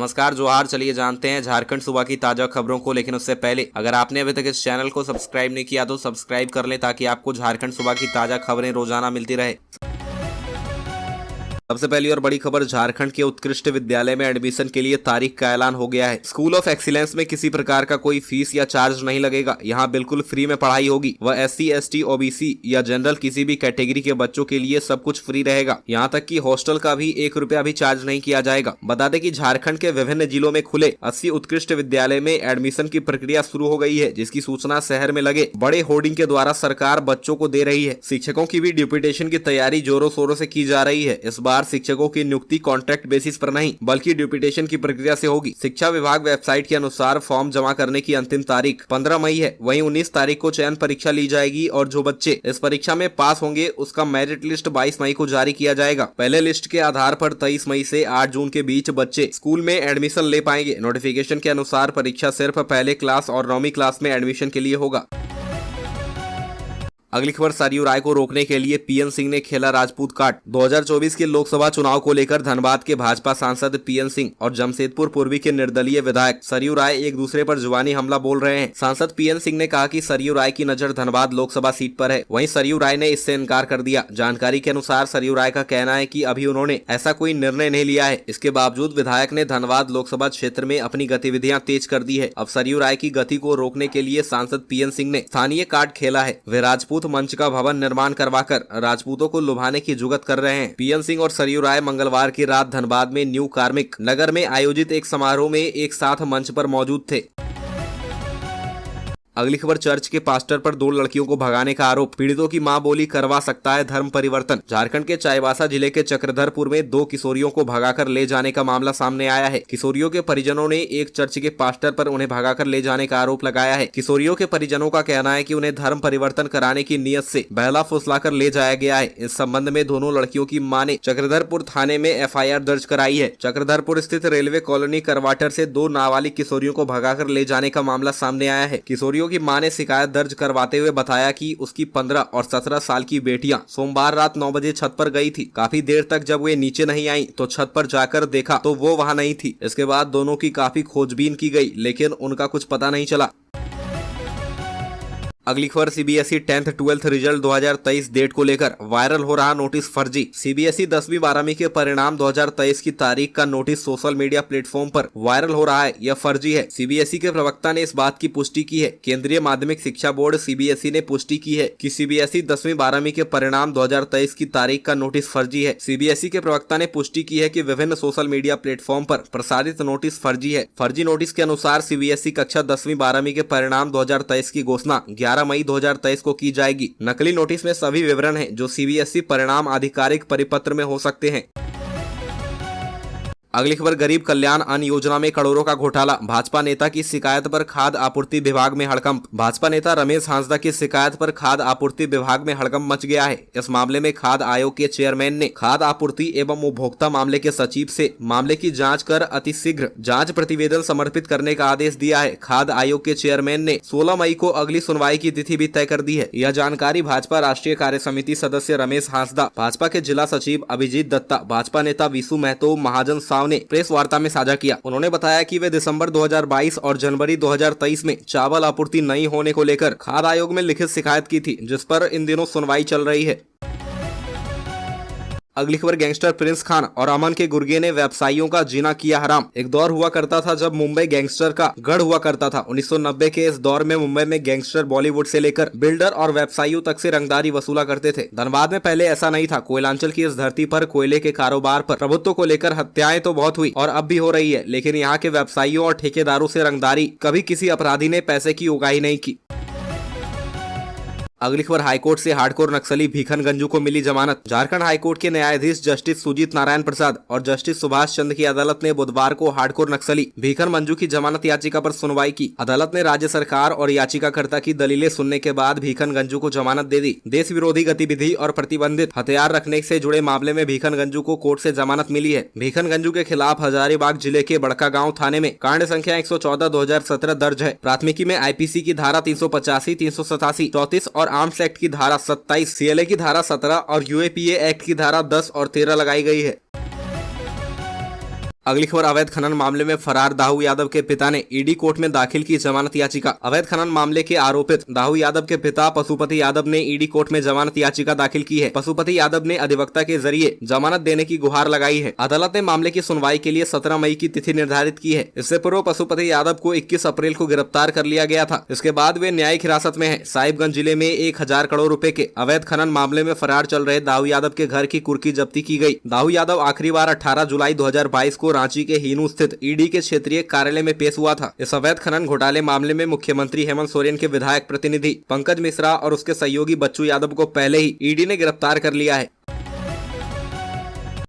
नमस्कार जोहार। चलिए जानते हैं झारखंड सूबा की ताजा खबरों को, लेकिन उससे पहले अगर आपने अभी तक इस चैनल को सब्सक्राइब नहीं किया तो सब्सक्राइब कर लें ताकि आपको झारखंड सूबा की ताजा खबरें रोजाना मिलती रहे। सबसे पहली और बड़ी खबर, झारखंड के उत्कृष्ट विद्यालय में एडमिशन के लिए तारीख का ऐलान हो गया है। स्कूल ऑफ एक्सीलेंस में किसी प्रकार का कोई फीस या चार्ज नहीं लगेगा। यहाँ बिल्कुल फ्री में पढ़ाई होगी। वह SC, ST, OBC या जनरल किसी भी कैटेगरी के बच्चों के लिए सब कुछ फ्री रहेगा। यहाँ तक कि हॉस्टल का भी 1 रुपया भी चार्ज नहीं किया जाएगा। बता दें कि झारखंड के विभिन्न जिलों में खुले 80 उत्कृष्ट विद्यालय में एडमिशन की प्रक्रिया शुरू हो गई है, जिसकी सूचना शहर में लगे बड़े होर्डिंग के द्वारा सरकार बच्चों को दे रही है। शिक्षकों की भी डिप्यूटेशन की तैयारी जोरों शोरों से की जा रही है। इस बार शिक्षकों की नियुक्ति कॉन्ट्रैक्ट बेसिस पर नहीं बल्कि डिप्यूटेशन की प्रक्रिया से होगी। शिक्षा विभाग वेबसाइट के अनुसार फॉर्म जमा करने की अंतिम तारीख 15 मई है। वहीं 19 तारीख को चयन परीक्षा ली जाएगी और जो बच्चे इस परीक्षा में पास होंगे उसका मेरिट लिस्ट 22 मई को जारी किया जाएगा। पहले लिस्ट के आधार पर 23 मई से 8 जून के बीच बच्चे स्कूल में एडमिशन ले पाएंगे। नोटिफिकेशन के अनुसार परीक्षा सिर्फ पहले क्लास और 9वीं क्लास में एडमिशन के लिए होगा। अगली खबर, सरयू राय को रोकने के लिए PN सिंह ने खेला राजपूत कार्ड। 2024 के लोकसभा चुनाव को लेकर धनबाद के भाजपा सांसद PN सिंह और जमशेदपुर पूर्वी के निर्दलीय विधायक सरयू राय एक दूसरे पर जुबानी हमला बोल रहे हैं। सांसद PN सिंह ने कहा कि सरयू राय की नजर धनबाद लोकसभा सीट पर है। वहीं सरयू राय ने इससे इनकार कर दिया। जानकारी के अनुसार सरयू राय का कहना है कि अभी उन्होंने ऐसा कोई निर्णय नहीं लिया है। इसके बावजूद विधायक ने धनबाद लोकसभा क्षेत्र में अपनी गतिविधियां तेज कर दी है। अब सरयू राय की गति को रोकने के लिए सांसद PN सिंह ने स्थानीय कार्ड खेला है। वे राजपूत मंच का भवन निर्माण करवाकर राजपूतों को लुभाने की जुगत कर रहे हैं। PN सिंह और सरयू राय मंगलवार की रात धनबाद में न्यू कार्मिक नगर में आयोजित एक समारोह में एक साथ मंच पर मौजूद थे। अगली खबर, चर्च के पास्टर पर 2 लड़कियों को भगाने का आरोप। पीड़ितों की मां बोली करवा सकता है धर्म परिवर्तन। झारखंड के चाईबासा जिले के चक्रधरपुर में 2 किशोरियों को भगाकर ले जाने का मामला सामने आया है। किशोरियों के परिजनों ने एक चर्च के पास्टर पर उन्हें भगाकर ले जाने का आरोप लगाया है। किशोरियों के परिजनों का कहना है कि उन्हें धर्म परिवर्तन कराने की नीयत से बहला फुसलाकर ले जाया गया है। इस संबंध में दोनों लड़कियों की मां ने चक्रधरपुर थाने में FIR दर्ज कराई है। चक्रधरपुर स्थित रेलवे कॉलोनी करवाटर से 2 नाबालिग किशोरियों को भगाकर ले जाने का मामला सामने आया है। किशोरियों की मां ने शिकायत दर्ज करवाते हुए बताया कि उसकी 15 और 17 साल की बेटियां सोमवार रात 9 बजे छत पर गई थी। काफी देर तक जब वे नीचे नहीं आई तो छत पर जाकर देखा तो वो वहां नहीं थी। इसके बाद दोनों की काफी खोजबीन की गई, लेकिन उनका कुछ पता नहीं चला। अगली खबर, CBSE 10th 12th result 2023 date को लेकर वायरल हो रहा नोटिस फर्जी। CBSE 10वीं 12वीं के परिणाम 2023 की तारीख का नोटिस सोशल मीडिया प्लेटफॉर्म पर वायरल हो रहा है। यह फर्जी है। CBSE के प्रवक्ता ने इस बात की पुष्टि की है। केंद्रीय माध्यमिक शिक्षा बोर्ड CBSE ने पुष्टि की है कि CBSE 10वीं 12वीं के परिणाम 2023 की तारीख का नोटिस फर्जी है। CBSE के प्रवक्ता ने पुष्टि की है कि विभिन्न सोशल मीडिया प्लेटफॉर्म पर प्रसारित नोटिस फर्जी है। फर्जी नोटिस के अनुसार CBSE कक्षा 10वीं 12वीं के परिणाम 2023 की घोषणा 11 मई 2023 को की जाएगी। नकली नोटिस में सभी विवरण हैं जो CBSE परिणाम आधिकारिक परिपत्र में हो सकते हैं। अगली खबर, गरीब कल्याण अन्न योजना में करोड़ों का घोटाला। भाजपा नेता की शिकायत पर खाद्य आपूर्ति विभाग में हड़कंप। भाजपा नेता रमेश हांसदा की शिकायत पर खाद्य आपूर्ति विभाग में हड़कंप मच गया है। इस मामले में खाद्य आयोग के चेयरमैन ने खाद्य आपूर्ति एवं उपभोक्ता मामले के सचिव से मामले की जांच कर अतिशीघ्र जांच प्रतिवेदन समर्पित करने का आदेश दिया है। खाद्य आयोग के चेयरमैन ने 16 मई को अगली सुनवाई की तिथि भी तय कर दी है। यह जानकारी भाजपा राष्ट्रीय कार्य समिति सदस्य रमेश हांसदा, भाजपा के जिला सचिव अभिजीत दत्ता, भाजपा नेता विशु महतो महाजन ने प्रेस वार्ता में साझा किया। उन्होंने बताया कि वे दिसंबर 2022 और जनवरी 2023 में चावल आपूर्ति नहीं होने को लेकर खाद्य आयोग में लिखित शिकायत की थी, जिस पर इन दिनों सुनवाई चल रही है। अगली खबर, गैंगस्टर प्रिंस खान और अमन के गुर्गे ने व्यवसायियों का जीना किया हराम। एक दौर हुआ करता था जब मुंबई गैंगस्टर का गढ़ हुआ करता था। 1990 के इस दौर में मुंबई में गैंगस्टर बॉलीवुड से लेकर बिल्डर और व्यवसायियों तक से रंगदारी वसूला करते थे। धनबाद में पहले ऐसा नहीं था। कोयलांचल की इस धरती पर कोयले के कारोबार पर प्रभुत्व को लेकर हत्याएं तो बहुत हुई और अब भी हो रही है, लेकिन यहाँ के व्यवसायियों और ठेकेदारों से रंगदारी कभी किसी अपराधी ने पैसे की उगाही नहीं की। अगली खबर, हाईकोर्ट से हार्डकोर नक्सली भीखन गंजू को मिली जमानत। झारखंड हाईकोर्ट के न्यायाधीश जस्टिस सुजीत नारायण प्रसाद और जस्टिस सुभाष चंद्र की अदालत ने बुधवार को हार्डकोर नक्सली भीखन मंजू की जमानत याचिका पर सुनवाई की। अदालत ने राज्य सरकार और याचिकाकर्ता की दलीलें सुनने के बाद भीखन गंजू को जमानत दे दी। देश विरोधी गतिविधि और प्रतिबंधित हथियार रखने से जुड़े मामले में भीखन गंजू को कोर्ट से जमानत मिली है। भीखन गंजू के खिलाफ हजारीबाग जिले के बड़कागांव थाने में कांड संख्या 114/2017 दर्ज है। प्राथमिकी में IPC की धारा 385, 387, 34 और आर्म्स एक्ट की धारा 27, CLA की धारा 17 और UAPA एक्ट की धारा 10 और 13 लगाई गई है। अगली खबर, अवैध खनन मामले में फरार दाऊ यादव के पिता ने ईडी कोर्ट में दाखिल की जमानत याचिका। अवैध खनन मामले के आरोपित दाऊ यादव के पिता पशुपति यादव ने ईडी कोर्ट में जमानत याचिका दाखिल की है। पशुपति यादव ने अधिवक्ता के जरिए जमानत देने की गुहार लगाई है। अदालत ने मामले की सुनवाई के लिए 17 मई की तिथि निर्धारित की है। इससे पूर्व पशुपति यादव को 21 अप्रैल को गिरफ्तार कर लिया गया था। इसके बाद वे न्यायिक हिरासत में है। साहिबगंज जिले में 1000 करोड़ रुपए के अवैध खनन मामले में फरार चल रहे दाऊ यादव के घर की कुर्की जब्ती की गई। दाऊ यादव आखिरी बार 18 जुलाई 2022 को रांची के हीनू स्थित ईडी के क्षेत्रीय कार्यालय में पेश हुआ था। इस अवैध खनन घोटाले मामले में मुख्यमंत्री हेमंत सोरेन के विधायक प्रतिनिधि पंकज मिश्रा और उसके सहयोगी बच्चू यादव को पहले ही ईडी ने गिरफ्तार कर लिया है।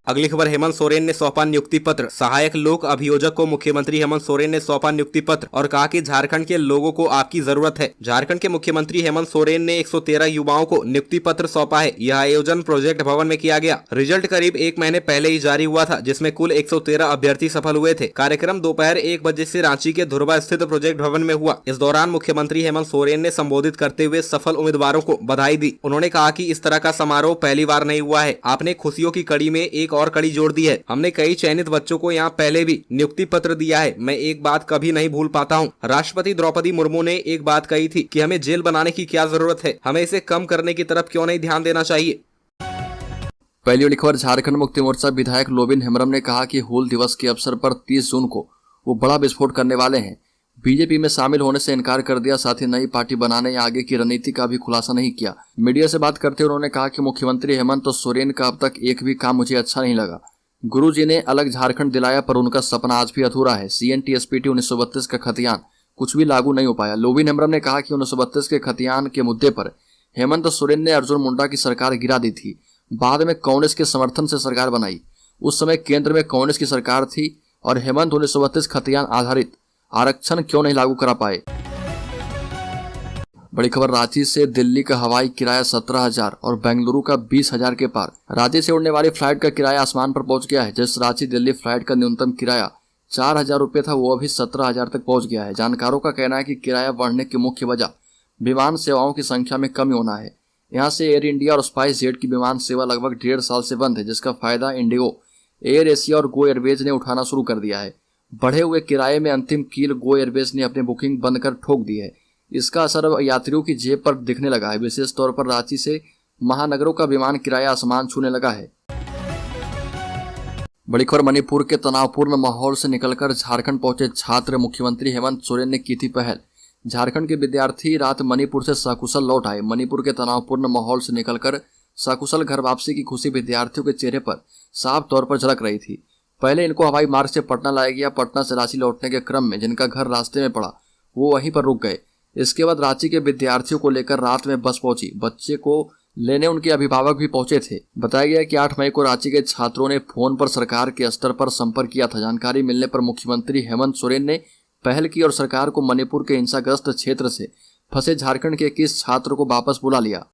अगली खबर, हेमंत सोरेन ने सौंपा नियुक्ति पत्र। सहायक लोक अभियोजक को मुख्यमंत्री हेमंत सोरेन ने सौंपा नियुक्ति पत्र और कहा कि झारखंड के लोगों को आपकी जरूरत है। झारखंड के मुख्यमंत्री हेमंत सोरेन ने 113 युवाओं को नियुक्ति पत्र सौंपा है। यह आयोजन प्रोजेक्ट भवन में किया गया। रिजल्ट करीब 1 महीने पहले ही जारी हुआ था, जिसमें कुल 113 अभ्यर्थी सफल हुए थे। कार्यक्रम दोपहर 1 बजे से रांची के धुरवा स्थित प्रोजेक्ट भवन में हुआ। इस दौरान मुख्यमंत्री हेमंत सोरेन ने संबोधित करते हुए सफल उम्मीदवारों को बधाई दी। उन्होंने कहा कि इस तरह का समारोह पहली बार नहीं हुआ है। आपने खुशियों की कड़ी में एक और कड़ी जोड़ दी है। हमने कई चयनित बच्चों को यहाँ पहले भी नियुक्ति पत्र दिया है। मैं एक बात कभी नहीं भूल पाता हूँ। राष्ट्रपति द्रौपदी मुर्मू ने एक बात कही थी कि हमें जेल बनाने की क्या जरूरत है, हमें इसे कम करने की तरफ क्यों नहीं ध्यान देना चाहिए। पहली बड़ी खबर, झारखंड मुक्ति मोर्चा विधायक लोबिन हेम्ब्रम ने कहा कि हूल दिवस के अवसर पर 30 जून को वो बड़ा विस्फोट करने वाले हैं। बीजेपी में शामिल होने से इनकार कर दिया, साथ ही नई पार्टी बनाने या आगे की रणनीति का भी खुलासा नहीं किया। मीडिया से बात करते हुए उन्होंने कहा कि मुख्यमंत्री हेमंत सोरेन का अब तक एक भी काम मुझे अच्छा नहीं लगा। गुरुजी ने अलग झारखंड दिलाया, पर उनका सपना आज भी अधूरा है। CNTSPT 1932 का खतियान कुछ भी लागू नहीं हो पाया। लोबिन हेम्ब्रम ने कहा कि 1932 के खतियान के मुद्दे पर हेमंत सोरेन ने अर्जुन मुंडा की सरकार गिरा दी थी। बाद में कांग्रेस के समर्थन से सरकार बनाई। उस समय केंद्र में कांग्रेस की सरकार थी और हेमंत 1932 खतियान आधारित आरक्षण क्यों नहीं लागू करा पाए। बड़ी खबर, रांची से दिल्ली का हवाई किराया 17,000 और बेंगलुरु का 20,000 के पार। रांची से उड़ने वाली फ्लाइट का किराया आसमान पर पहुंच गया है। जिस रांची दिल्ली फ्लाइट का न्यूनतम किराया 4,000 रुपये था, वो अभी 17,000 तक पहुंच गया है। जानकारों का कहना है कि किराया बढ़ने की मुख्य वजह विमान सेवाओं की संख्या में कमी होना है। यहाँ से एयर इंडिया और स्पाइस जेट की विमान सेवा लगभग 1.5 साल से बंद है, जिसका फायदा इंडिगो, एयर एशिया और गो एयरवेज ने उठाना शुरू कर दिया है। बढ़े हुए किराए में अंतिम कील गो एयरवेज ने अपनी बुकिंग बंद कर ठोक दी है। इसका असर अब यात्रियों की जेब पर दिखने लगा है। विशेष तौर पर रांची से महानगरों का विमान किराया आसमान छूने लगा है। बड़ी खबर, मणिपुर के तनावपूर्ण माहौल से निकलकर झारखंड पहुंचे छात्र। मुख्यमंत्री हेमंत सोरेन ने की थी पहल। झारखंड के विद्यार्थी रात मणिपुर से सकुशल लौट आए। मणिपुर के तनावपूर्ण माहौल से निकलकर सकुशल घर वापसी की खुशी विद्यार्थियों के चेहरे पर साफ तौर पर झलक रही थी। पहले इनको हवाई मार्ग से पटना लाया गया। पटना से रांची लौटने के क्रम में जिनका घर रास्ते में पड़ा वो वहीं पर रुक गए। इसके बाद रांची के विद्यार्थियों को लेकर रात में बस पहुंची। बच्चे को लेने उनके अभिभावक भी पहुंचे थे। बताया गया कि 8 मई को रांची के छात्रों ने फोन पर सरकार के स्तर पर संपर्क किया था। जानकारी मिलने पर मुख्यमंत्री हेमंत सोरेन ने पहल की और सरकार को मणिपुर के हिंसाग्रस्त क्षेत्र से फंसे झारखंड के 21 छात्रों को वापस बुला लिया।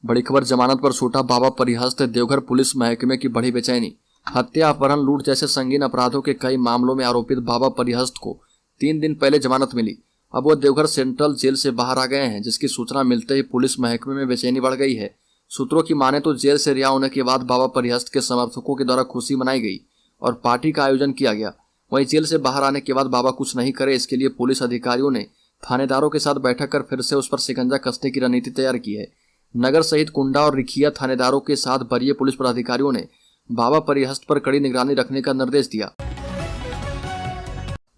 बड़ी खबर, जमानत पर छूटा बाबा परिहस्त। देवघर पुलिस महकमे की बड़ी बेचैनी। हत्या, अपहरण, लूट जैसे संगीन अपराधों के कई मामलों में आरोपित बाबा परिहस्त को 3 दिन पहले जमानत मिली। अब वो देवघर सेंट्रल जेल से बाहर आ गए हैं, जिसकी सूचना मिलते ही पुलिस महकमे में बेचैनी बढ़ गई है। सूत्रों की माने तो जेल से रिहा होने के बाद बाबा परिहस्त के समर्थकों के द्वारा खुशी मनाई गई और पार्टी का आयोजन किया गया। वहीं जेल से बाहर आने के बाद बाबा कुछ नहीं करे, इसके लिए पुलिस अधिकारियों ने थानेदारों के साथ बैठक कर फिर से उस पर शिकंजा कसने की रणनीति तैयार की है। नगर सहित कुंडा और रिखिया थानेदारों के साथ वरीय पुलिस पदाधिकारियों ने बाबा परिहस्त पर कड़ी निगरानी रखने का निर्देश दिया।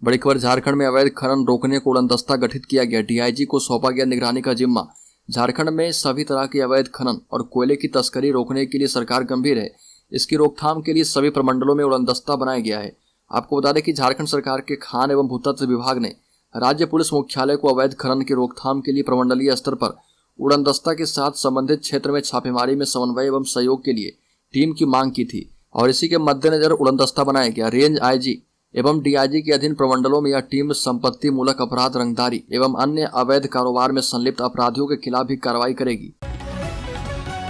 बड़ी खबर, झारखंड में अवैध खनन रोकने को उड़नदस्ता गठित किया गया। DIG को सौंपा गया निगरानी का जिम्मा। झारखंड में सभी तरह के अवैध खनन और कोयले की तस्करी रोकने के लिए सरकार गंभीर है। इसकी रोकथाम के लिए सभी प्रमंडलों में उड़नदस्ता बनाया गया है। आपको बता दें कि झारखंड सरकार के खान एवं भूतत्व विभाग ने राज्य पुलिस मुख्यालय को अवैध खनन की रोकथाम के लिए प्रमंडलीय स्तर पर उड़नदस्ता के साथ संबंधित क्षेत्र में छापेमारी में समन्वय एवं सहयोग के लिए टीम की मांग की थी और इसी के मद्देनजर उड़नदस्ता बनाया गया। रेंज IG एवं DIG के अधीन प्रमंडलों में यह टीम संपत्ति मूलक अपराध, रंगदारी एवं अन्य अवैध कारोबार में संलिप्त अपराधियों के खिलाफ भी कार्रवाई करेगी।